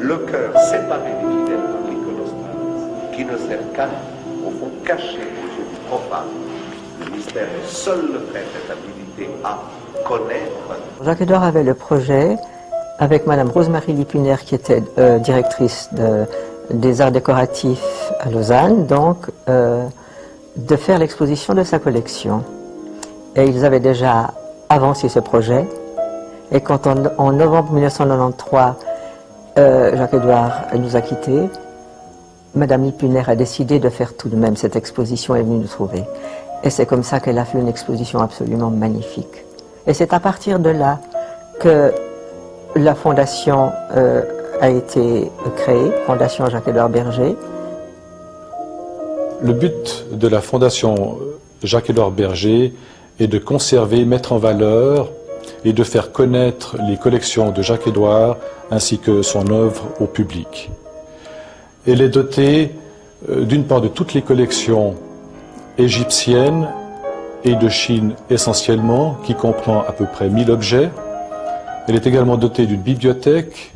le cœur séparé des fidèles par l'iconostase, qui ne sert qu'à, au fond, cacher aux yeux du profane le mystère que seul le prêtre est habilité à connaître. Jacques-Édouard avait le projet, avec Madame Rose-Marie Lipuner, qui était directrice des arts décoratifs à Lausanne, donc de faire l'exposition de sa collection. Et ils avaient déjà avancé ce projet. Et quand en novembre 1993, Jacques-Édouard nous a quittés, Madame Lipuner a décidé de faire tout de même cette exposition et est venue nous trouver. Et c'est comme ça qu'elle a fait une exposition absolument magnifique. Et c'est à partir de là que la fondation a été créée, Fondation Jacques-Édouard Berger. Le but de la Fondation Jacques-Édouard Berger est de conserver, mettre en valeur et de faire connaître les collections de Jacques-Édouard ainsi que son œuvre au public. Elle est dotée d'une part de toutes les collections égyptiennes et de Chine essentiellement, qui comprend à peu près 1000 objets. Elle est également dotée d'une bibliothèque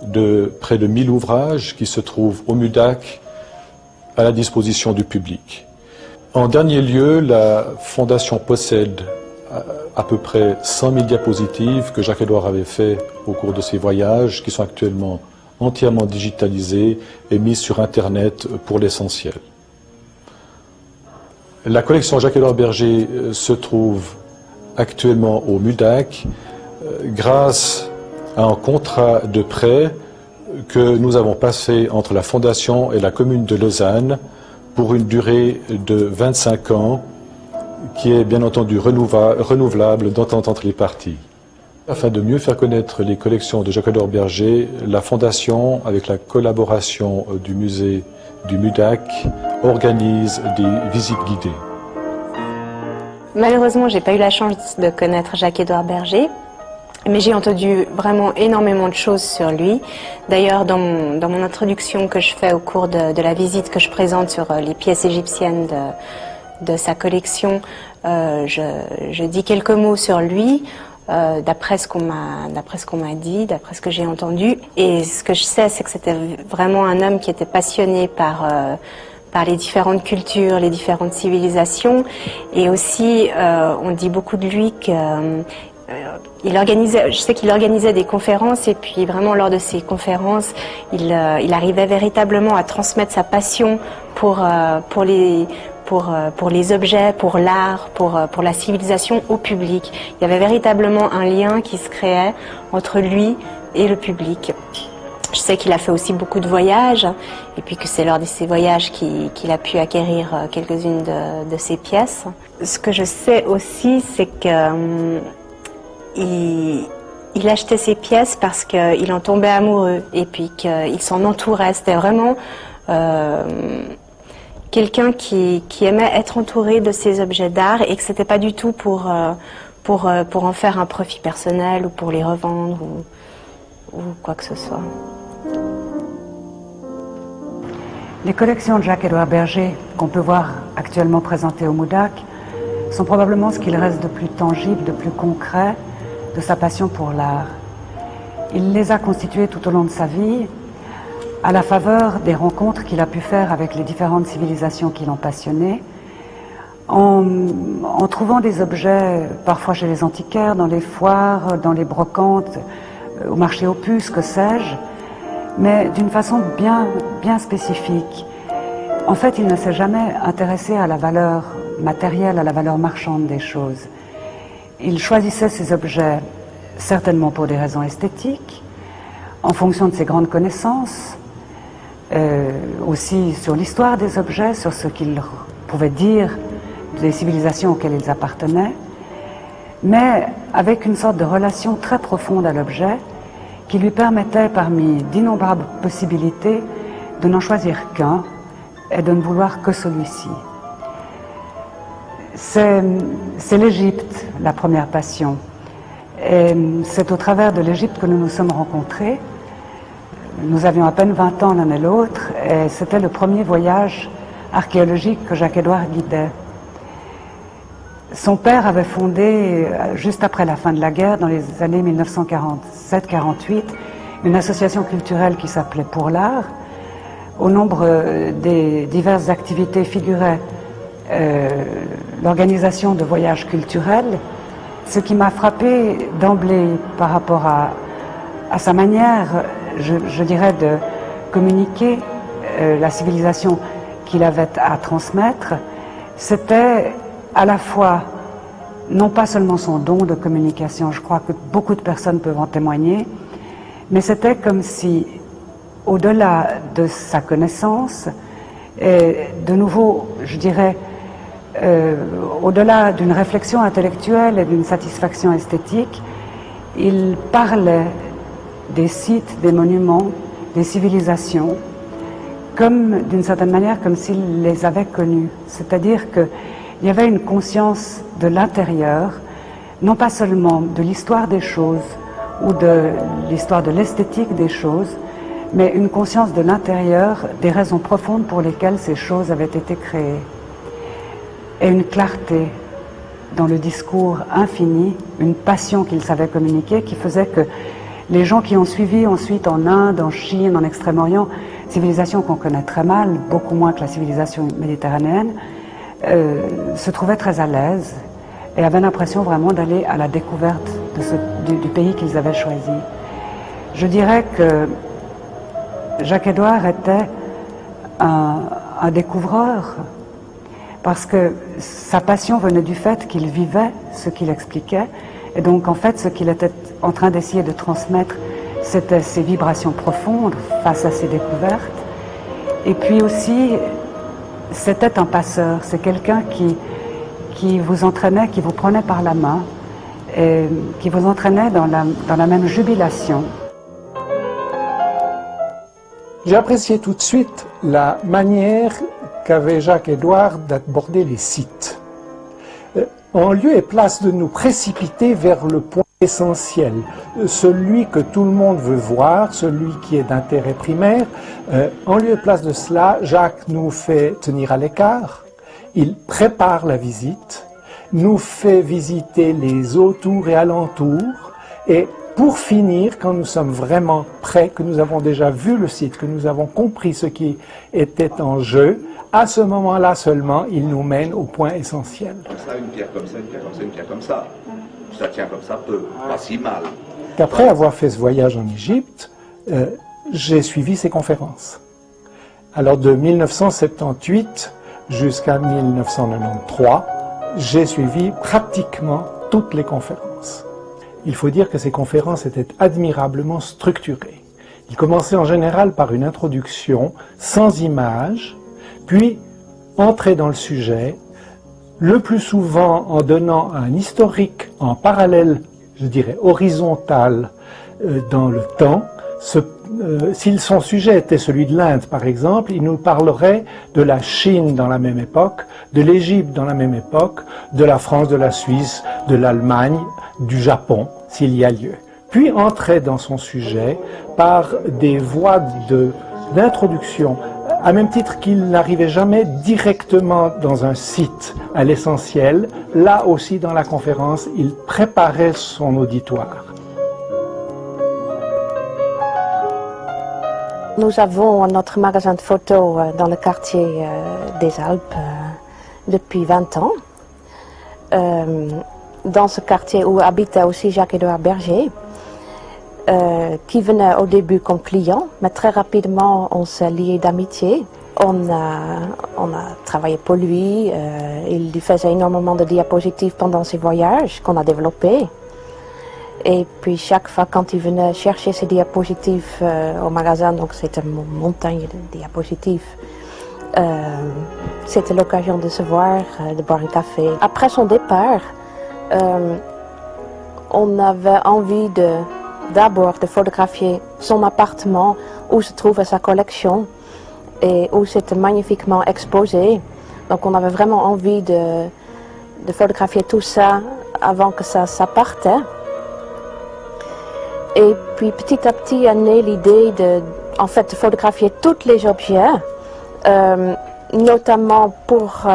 de près de 1000 ouvrages qui se trouvent au MUDAC à la disposition du public. En dernier lieu, la Fondation possède à peu près 100 000 diapositives que Jacques-Édouard avait fait au cours de ses voyages, qui sont actuellement entièrement digitalisées et mises sur Internet pour l'essentiel. La collection Jacques-Édouard Berger se trouve actuellement au MUDAC grâce à un contrat de prêt que nous avons passé entre la Fondation et la commune de Lausanne pour une durée de 25 ans qui est bien entendu renouvelable d'entente entre les parties. Afin de mieux faire connaître les collections de Jacques-Édouard Berger, la Fondation, avec la collaboration du musée du MUDAC, organise des visites guidées. Malheureusement, j'ai pas eu la chance de connaître Jacques-Édouard Berger, mais j'ai entendu vraiment énormément de choses sur lui. D'ailleurs, dans mon introduction que je fais au cours de la visite que je présente sur les pièces égyptiennes de sa collection, je dis quelques mots sur lui. D'après ce qu'on m'a dit, d'après ce que j'ai entendu. Et ce que je sais, c'est que c'était vraiment un homme qui était passionné par les différentes cultures, les différentes civilisations. Et aussi, on dit beaucoup de lui que je sais qu'il organisait des conférences, et puis vraiment lors de ces conférences, il arrivait véritablement à transmettre sa passion pour les objets, pour l'art, pour la civilisation au public. Il y avait véritablement un lien qui se créait entre lui et le public. Je sais qu'il a fait aussi beaucoup de voyages, et puis que c'est lors de ces voyages qu'il a pu acquérir quelques-unes de ses pièces. Ce que je sais aussi, c'est qu'il achetait ses pièces parce qu'il en tombait amoureux, et puis qu'il s'en entourait. C'était vraiment quelqu'un qui aimait être entouré de ces objets d'art, et que c'était pas du tout pour en faire un profit personnel ou pour les revendre ou quoi que ce soit. Les collections de Jacques-Édouard Berger qu'on peut voir actuellement présentées au MUDAC sont probablement ce qu'il reste de plus tangible, de plus concret de sa passion pour l'art. Il les a constituées tout au long de sa vie, à la faveur des rencontres qu'il a pu faire avec les différentes civilisations qui l'ont passionné, en trouvant des objets, parfois chez les antiquaires, dans les foires, dans les brocantes, au marché aux puces, que sais-je, mais d'une façon bien spécifique. En fait, il ne s'est jamais intéressé à la valeur matérielle, à la valeur marchande des choses. Il choisissait ses objets certainement pour des raisons esthétiques, en fonction de ses grandes connaissances, aussi sur l'histoire des objets, sur ce qu'ils pouvaient dire des civilisations auxquelles ils appartenaient, mais avec une sorte de relation très profonde à l'objet qui lui permettait, parmi d'innombrables possibilités, de n'en choisir qu'un et de ne vouloir que celui-ci. C'est l'Égypte, la première passion. Et c'est au travers de l'Égypte que nous nous sommes rencontrés. Nous avions à peine 20 ans l'un et l'autre, et c'était le premier voyage archéologique que Jacques-Édouard guidait. Son père avait fondé, juste après la fin de la guerre, dans les années 1947-48, une association culturelle qui s'appelait Pour l'Art. Au nombre des diverses activités figurait l'organisation de voyages culturels. Ce qui m'a frappé d'emblée par rapport à sa manière, je dirais, de communiquer la civilisation qu'il avait à transmettre, c'était à la fois, non pas seulement son don de communication, je crois que beaucoup de personnes peuvent en témoigner, mais c'était comme si, au-delà de sa connaissance, et de nouveau, je dirais, au-delà d'une réflexion intellectuelle et d'une satisfaction esthétique, il parlait des sites, des monuments, des civilisations, comme, d'une certaine manière, comme s'il les avait connus. C'est-à-dire qu'il y avait une conscience de l'intérieur, non pas seulement de l'histoire des choses ou de l'histoire de l'esthétique des choses, mais une conscience de l'intérieur, des raisons profondes pour lesquelles ces choses avaient été créées. Et une clarté dans le discours infini, une passion qu'il savait communiquer, qui faisait que les gens qui ont suivi ensuite en Inde, en Chine, en Extrême-Orient, civilisation qu'on connaît très mal, beaucoup moins que la civilisation méditerranéenne, se trouvaient très à l'aise et avaient l'impression vraiment d'aller à la découverte du pays qu'ils avaient choisi. Je dirais que Jacques-Édouard était un découvreur, parce que sa passion venait du fait qu'il vivait ce qu'il expliquait, et donc en fait ce qu'il était en train d'essayer de transmettre, c'était ses vibrations profondes face à ses découvertes, et puis aussi c'était un passeur, c'est quelqu'un qui vous entraînait, qui vous prenait par la main, et qui vous entraînait dans la même jubilation. J'ai apprécié tout de suite la manière qu'avait Jacques-Édouard d'aborder les sites. En lieu et place de nous précipiter vers le point essentiel, celui que tout le monde veut voir, celui qui est d'intérêt primaire, en lieu et place de cela, Jacques nous fait tenir à l'écart, il prépare la visite, nous fait visiter les autours et alentours, et pour finir, quand nous sommes vraiment prêts, que nous avons déjà vu le site, que nous avons compris ce qui était en jeu, à ce moment-là seulement, il nous mène au point essentiel. Ça, une pierre comme ça, une pierre comme ça, une pierre comme ça. Ça tient comme ça peu, pas si mal. Après avoir fait ce voyage en Égypte, j'ai suivi ses conférences. Alors de 1978 jusqu'à 1993, j'ai suivi pratiquement toutes les conférences. Il faut dire que ces conférences étaient admirablement structurées. Il commençait en général par une introduction sans images, puis entrer dans le sujet, le plus souvent en donnant un historique en parallèle, je dirais horizontal, dans le temps. Si son sujet était celui de l'Inde, par exemple, il nous parlerait de la Chine dans la même époque, de l'Égypte dans la même époque, de la France, de la Suisse, de l'Allemagne, du Japon, s'il y a lieu. Puis entrer dans son sujet par des voies d'introduction, à même titre qu'il n'arrivait jamais directement dans un site à l'essentiel. Là aussi, dans la conférence, il préparait son auditoire. Nous avons notre magasin de photos dans le quartier des Alpes depuis 20 ans. Dans ce quartier où habitait aussi Jacques-Édouard Berger, qui venait au début comme client, mais très rapidement on s'est liés d'amitié. On a travaillé pour lui, il lui faisait énormément de diapositives pendant ses voyages qu'on a développés. Et puis chaque fois quand il venait chercher ses diapositives au magasin, donc c'était une montagne de diapositives, c'était l'occasion de se voir, de boire un café. Après son départ, on avait envie d'abord de photographier son appartement où se trouvait sa collection et où c'était magnifiquement exposé. Donc on avait vraiment envie de photographier tout ça avant que ça partait. Et puis petit à petit est née l'idée de photographier tous les objets, notamment pour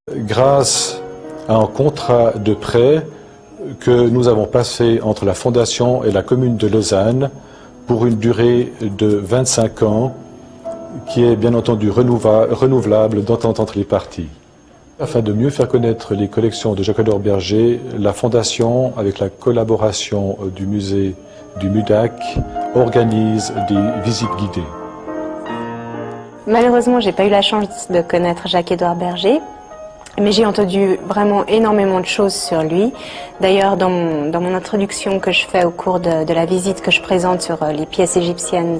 Grâce à un contrat de prêt que nous avons passé entre la Fondation et la commune de Lausanne pour une durée de 25 ans, qui est bien entendu renouvelable d'entente entre les parties. Afin de mieux faire connaître les collections de Jacques-Edouard Berger, la Fondation, avec la collaboration du musée du MUDAC, organise des visites guidées. Malheureusement, j'ai pas eu la chance de connaître Jacques-Edouard Berger, mais j'ai entendu vraiment énormément de choses sur lui. D'ailleurs, dans mon introduction que je fais au cours de la visite que je présente sur les pièces égyptiennes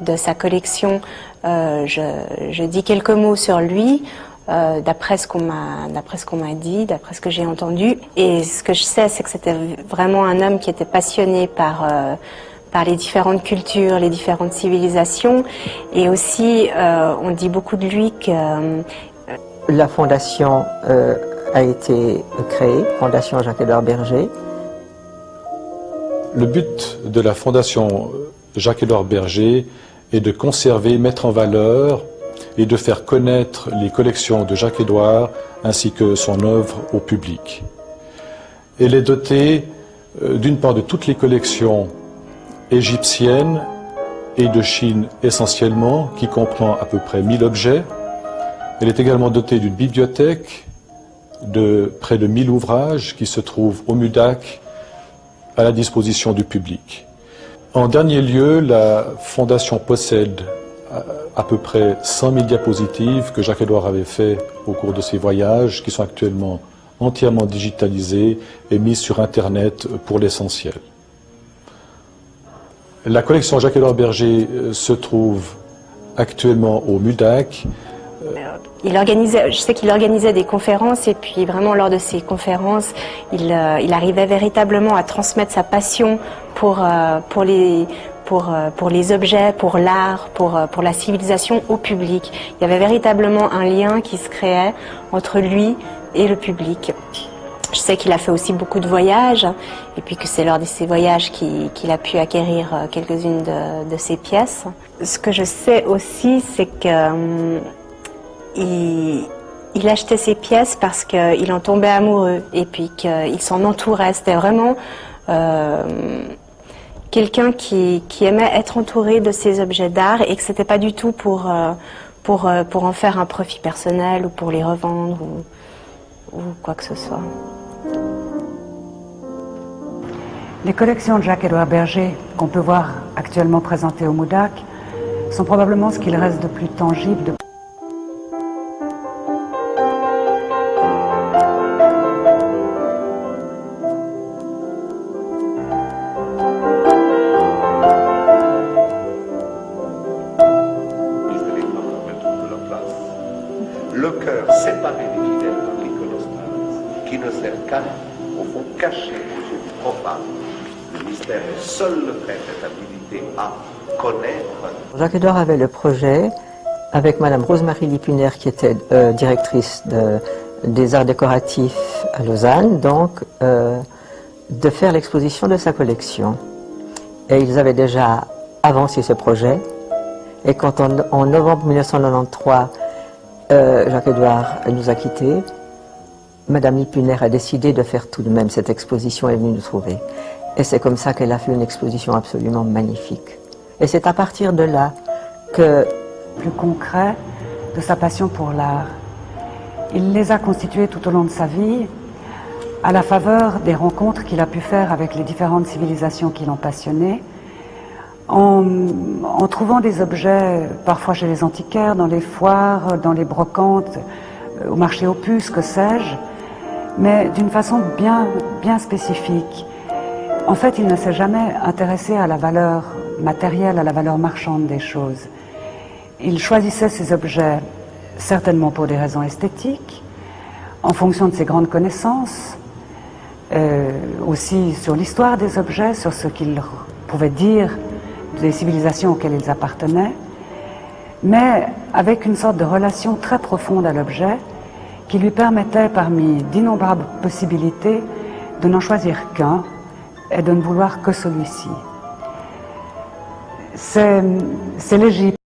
de sa collection, je dis quelques mots sur lui, d'après ce qu'on m'a dit, d'après ce que j'ai entendu. Et ce que je sais, c'est que c'était vraiment un homme qui était passionné par les différentes cultures, les différentes civilisations. Et aussi, on dit beaucoup de lui que... La fondation a été créée, Fondation Jacques-Edouard Berger. Le but de la Fondation Jacques-Edouard Berger est de conserver, mettre en valeur et de faire connaître les collections de Jacques-Edouard ainsi que son œuvre au public. Elle est dotée d'une part de toutes les collections égyptiennes et de Chine essentiellement, qui comprend à peu près 1000 objets. Elle est également dotée d'une bibliothèque de près de 1000 ouvrages qui se trouvent au MUDAC à la disposition du public. En dernier lieu, la Fondation possède à peu près 100 000 diapositives que Jacques-Edouard avait fait au cours de ses voyages, qui sont actuellement entièrement digitalisées et mises sur Internet pour l'essentiel. La collection Jacques-Edouard Berger se trouve actuellement au MUDAC. Je sais qu'il organisait des conférences, et puis vraiment lors de ces conférences, il arrivait véritablement à transmettre sa passion pour les objets, pour l'art, pour la civilisation au public. Il y avait véritablement un lien qui se créait entre lui et le public. Je sais qu'il a fait aussi beaucoup de voyages, et puis que c'est lors de ces voyages qu'il a pu acquérir quelques-unes de ses pièces. Ce que je sais aussi, c'est que il achetait ses pièces parce qu'il en tombait amoureux, et puis qu'il s'en entourait. C'était vraiment quelqu'un qui aimait être entouré de ces objets d'art, et que c'était pas du tout pour en faire un profit personnel ou pour les revendre ou quoi que ce soit. Les collections de Jacques-Edouard Berger qu'on peut voir actuellement présentées au MUDAC sont probablement ce qu'il reste de plus tangible. Le cœur séparé des fidèles par l'iconostase, qui ne sert qu'à, au fond caché aux yeux du profane, le mystère est seul le prêtre est habilité à connaître. Jacques-Edouard avait le projet, avec Madame Rose-Marie Lipuner, qui était directrice des arts décoratifs à Lausanne, donc de faire l'exposition de sa collection. Et ils avaient déjà avancé ce projet, et quand en novembre 1993, Jacques-Edouard nous a quittés, Madame Lipuner a décidé de faire tout de même cette exposition, est venue nous trouver. Et c'est comme ça qu'elle a fait une exposition absolument magnifique. Et c'est à partir de là que... Plus concret de sa passion pour l'art. Il les a constitués tout au long de sa vie, à la faveur des rencontres qu'il a pu faire avec les différentes civilisations qui l'ont passionné, en trouvant des objets, parfois chez les antiquaires, dans les foires, dans les brocantes, au marché aux puces, que sais-je, mais d'une façon bien spécifique. En fait, il ne s'est jamais intéressé à la valeur matérielle, à la valeur marchande des choses. Il choisissait ces objets certainement pour des raisons esthétiques, en fonction de ses grandes connaissances, aussi sur l'histoire des objets, sur ce qu'ils pouvaient dire des civilisations auxquelles ils appartenaient, mais avec une sorte de relation très profonde à l'objet qui lui permettait, parmi d'innombrables possibilités, de n'en choisir qu'un et de ne vouloir que celui-ci. C'est l'Égypte.